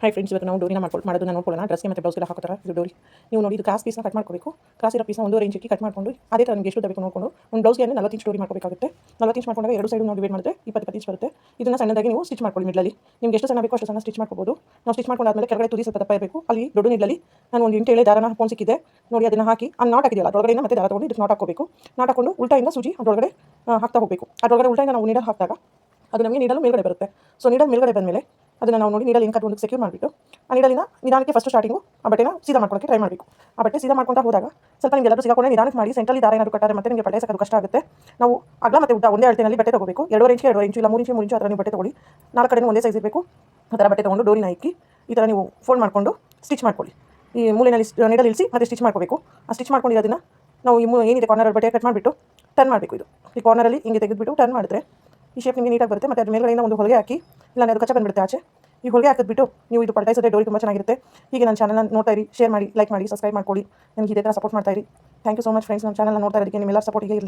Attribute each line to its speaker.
Speaker 1: Hi friends, ಇವತ್ತು ನಾವು ಡೋರಿನ ಮಾಡೋದನ್ನ ನೋಡ್ಕೊಳ್ಳೋಣ. ಡ್ರೆಸ್ಗೆ ಮತ್ತು ಬ್ಲೌಸ್ಗೆಲ್ಲ ಹಾಕೋತಾರೆ ಇದು ಡೋರಿ. ನೀವು ನೋಡಿ, ಇದು ಕ್ರಾಸ್ ಪೀಸ್ನ ಕಟ್ ಮಾಡ್ಕೋಬೇಕು. ಕ್ರಾಸ್ ಇರೋ ಪೀಸ್ನ 1.5 ಇಂಚಿಗೆ ಕಟ್ ಮಾಡ್ಕೊಂಡು ಅದೇ ಥರ ನಿಮಗೆ ಎಷ್ಟು ಬೇಕು ನೋಡಿಕೊಂಡು ಒಂದು ಬ್ಲೌಸ್ಗೆ 40 ಇಂಚ್ ಡೋರಿ ಮಾಡ್ಕೋಬೇಕಾಗುತ್ತೆ. 40 ಇಂಚ್ ಮಾಡ್ಕೊಂಡಾಗ ಎರಡು ಸೈಡ್ ನಾವು ಡಿವೈಡ್ ಮಾಡಿದ್ರೆ 20 ಇಂಚ್ ಬರುತ್ತೆ. ಇದನ್ನು ಸಣ್ಣದಾಗಿ ನೀವು ಸ್ಟಿಚ್ ಮಾಡ್ಕೊಳ್ಳಿ. ಮಿಡ್ಲಲ್ಲಿ ನಿಮಗೆ ಎಷ್ಟು ಸಣ್ಣ ಬೇಕೋ ಅಷ್ಟು ಸಣ್ಣ ಸ್ಟಿಚ್ ಮಾಡ್ಕೋಬಹುದು. ನಾವು ಸ್ಟಿಚ್ ಮಾಡ್ಕೊಂಡಾದ್ಮೇಲೆ ಕೆಳಗಡೆ ತುದಿ ಸ್ವಲ್ಪ ದಪ್ಪ ಇರಬೇಕು. ಅಲ್ಲಿ ದೊಡ್ಡ ನಿಡ್ಲಲ್ಲಿ ನಾನು ಒಂದು ಇಂಟು ಎಳೆ ದಾರನ ಹಾಕೊಂಡು ಸಿಕ್ಕಿದೆ ನೋಡಿ, ಅದನ್ನು ಹಾಕಿ ಆ ನಾಟ್ ಹಾಕಿದೆಯಲ್ಲ ಅದರೊಳಗಡೆ ಮತ್ತೆ ದಾರ ತೊಗೊಂಡು ಇದಕ್ಕೆ ನಾಟ್ ಹಾಕೋಬೇಕು. ನಾಟ್ ಹಾಕೊಂಡು ಉಲ್ಟಾಯಿಂದ ಸೂಜಿ ಅದರೊಳಗಡೆ ಹಾಕ್ತಾ ಹೋಗಬೇಕು. ಅದರೊಳಗಡೆ ಉಲ್ಟಾಯಿಂದ ನಾವು ನೀಡಲ್ ಹಾಕಿದಾಗ ಅದು ನಮಗೆ ನೀಡಲು ಮೇಲ್ಗಡೆ ಬರುತ್ತೆ. ಸೊ ನೀಡಲ್ ಮೇಲ್ಗಡೆ ಬಂದಮೇಲೆ ಅದನ್ನು ನಾವು ನೋಡಿ ನೀಡಲ್ ಏನು ಕಟ್ಕೊಂಡು ಸೆಕ್ಯೂರ್ ಮಾಡಿಬಿಟ್ಟು ಆ ನೀಡಲಿನ ನಿಧಾನಕ್ಕೆ ಫಸ್ಟ್ ಸ್ಟಾರ್ಟಿಂಗು ಆ ಬಟ್ಟೆನ ಸೀದಾ ಮಾಡ್ಕೊಳ್ಳೋಕ್ಕೆ ಟ್ರೈ ಮಾಡಬೇಕು. ಆ ಬಟ್ಟೆ ಸೀದಾ ಮಾಡ್ಕೊಂತ ಹೋದಾಗ ಸ್ವಲ್ಪ ನಿಮಗೆ ಎಲ್ಲರೂ ಸಿಗಾಕೊಂಡೆ ನಿಧಾನಕ್ಕೆ ಮಾಡಿ ಸೆಂಟ್ರಲ್ಲಿ ದಾರ ಏನಾದರೂ ಕಟ್ಟಾರೆ ಮತ್ತೆ ನಿಮಗೆ ಬಟ್ಟೆ ಸಕ್ಕದು ಕಷ್ಟ ಆಗುತ್ತೆ. ನಾವು ಅಗಲ ಮತ್ತು ಉದ್ದ ಒಂದೇ ಅಳತೆಯಲ್ಲಿ ಬಟ್ಟೆ ತಗೋಬೇಕು. 2.5 ಇಂಚ್ 2.5 ಇಂಚು ಇಲ್ಲ 3 ಇಂಚು 3 ಇಂಚು ಆ ಥರ ನೀವು ಬಟ್ಟೆ ತೊಗೊಳ್ಳಿ. 4 ಕಡೆ ಒಂದೇ ಸೈಜ್ ಇರಬೇಕು. ಆ ಥರ ಬಟ್ಟೆ ತೊಗೊಂಡು ಡೋರಿನ ಇಕ್ಕಿ ಈ ಥರ ನೀವು ಫೋಲ್ಡ್ ಮಾಡಿಕೊಂಡು ಸ್ಟಿಚ್ ಮಾಡ್ಕೊಳ್ಳಿ. ಈ ಮೂಲೆಯಲ್ಲಿ ನೀಡಲ್ ಇಳಿಸಿ ಮತ್ತೆ ಸ್ಟಿಚ್ ಮಾಡ್ಕೋಬೇಕು. ಆ ಸ್ಟಿಚ್ ಮಾಡ್ಕೊಂಡಿರೋದನ್ನು ನಾವು ಏನಿದೆ ಕಾರ್ನರ್ ಬಟ್ಟೆ ಕಟ್ ಮಾಡಿಬಿಟ್ಟು ಟರ್ನ್ ಮಾಡಬೇಕು. ಇದು ಈ ಕಾರ್ನರಲ್ಲಿ ಹಿಂಗೆ ತೆಗೆದುಬಿಟ್ಟು ಟರ್ನ್ ಮಾಡಿದ್ರೆ ಈ ಶೇಪ್ ನಿಮಗೆ ನೀಟಾಗಿ ಬರುತ್ತೆ. ಮತ್ತು ಅದ್ರ ಮೇಲ್ಗಡೆಯಿಂದ ಒಂದು ಹೊಲಿಗೆ ಹಾಕಿ ಇಲ್ಲ ಅದು ಕಚ್ಚ ಬಂದುಬಿಡುತ್ತೆ ಆಚೆ. ಈ ಹೊಲಿಗೆ ಹಾಕಿದ್ಬಿಟ್ಟು ನೀವು ಇದು ಪಲ್ಟಾಯಿಸಿದ್ರೆ ಡೋರಿ ತುಂಬ ಚೆನ್ನಾಗಿರುತ್ತೆ. ಹೀಗೆ ನನ್ನ ಚಾನಲ್ನ ನೋಡ್ತಾ ಇರಿ, ಶೇರ್ ಮಾಡಿ, ಲೈಕ್ ಮಾಡಿ, ಸಬ್ಸ್ಕ್ರೈಬ್ ಮಾಡ್ಕೊಳ್ಳಿ. ನನಗೆ ಇದೇ ಥರ ಸಪೋರ್ಟ್ ಮಾಡ್ತಾ ಇರಿ. Thank you so much friends. ನಮ್ಮ ಚಾನಲ್ನ ನೋಡ್ತಾ ಇರೋದಕ್ಕೆ ನಿಮ್ಮೆಲ್ಲರ ಸಪೋರ್ಟ್ ಹೀಗೆ ಇರಲಿ.